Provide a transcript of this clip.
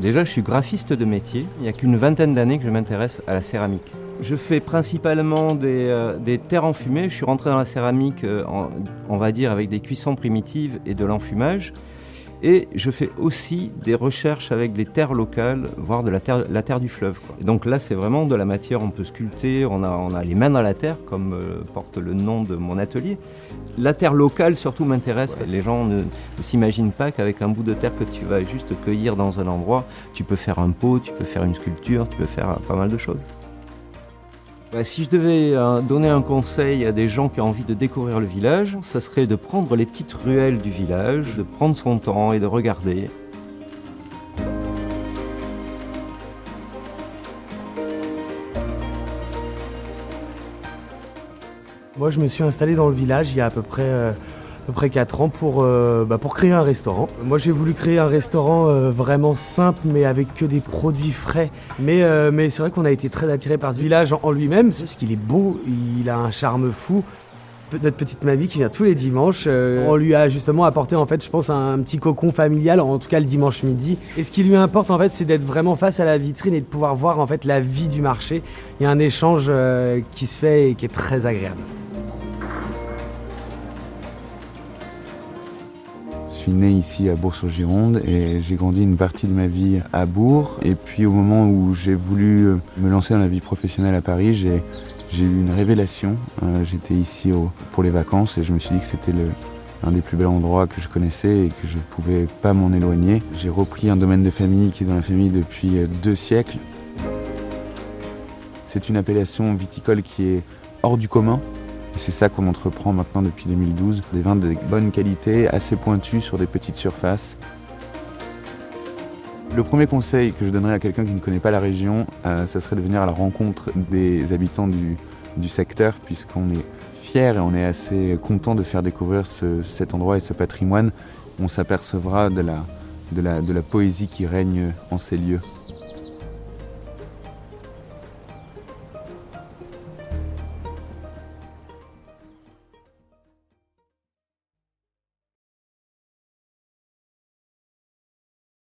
Déjà, je suis graphiste de métier. Il n'y a qu'une vingtaine d'années que je m'intéresse à la céramique. Je fais principalement des terres enfumées. Je suis rentré dans la céramique, on va dire, avec des cuissons primitives et de l'enfumage. Et je fais aussi des recherches avec des terres locales, voire de la terre du fleuve, quoi. Et donc là, c'est vraiment de la matière, on peut sculpter, on a les mains dans la terre, comme porte le nom de mon atelier. La terre locale, surtout, m'intéresse. Les gens ne s'imaginent pas qu'avec un bout de terre que tu vas juste cueillir dans un endroit, tu peux faire un pot, tu peux faire une sculpture, tu peux faire pas mal de choses. Si je devais donner un conseil à des gens qui ont envie de découvrir le village, ça serait de prendre les petites ruelles du village, de prendre son temps et de regarder. Moi, je me suis installé dans le village il y a à peu près 4 ans pour créer un restaurant. Moi, j'ai voulu créer un restaurant vraiment simple, mais avec que des produits frais. Mais c'est vrai qu'on a été très attirés par ce village en lui-même, parce qu'il est beau, il a un charme fou. Notre petite mamie qui vient tous les dimanches, on lui a justement apporté en fait, je pense, un petit cocon familial, en tout cas le dimanche midi. Et ce qui lui importe en fait, c'est d'être vraiment face à la vitrine et de pouvoir voir en fait la vie du marché. Il y a un échange qui se fait et qui est très agréable. Je suis né ici à Bourg-sur-Gironde et j'ai grandi une partie de ma vie à Bourg. Et puis au moment où j'ai voulu me lancer dans la vie professionnelle à Paris, j'ai eu une révélation. J'étais ici pour les vacances et je me suis dit que c'était un des plus bels endroits que je connaissais et que je ne pouvais pas m'en éloigner. J'ai repris un domaine de famille qui est dans la famille depuis 2 siècles. C'est une appellation viticole qui est hors du commun. Et c'est ça qu'on entreprend maintenant depuis 2012. Des vins de bonne qualité, assez pointus sur des petites surfaces. Le premier conseil que je donnerais à quelqu'un qui ne connaît pas la région, ça serait de venir à la rencontre des habitants du secteur, puisqu'on est fiers et on est assez content de faire découvrir cet endroit et ce patrimoine. On s'apercevra de la poésie qui règne en ces lieux.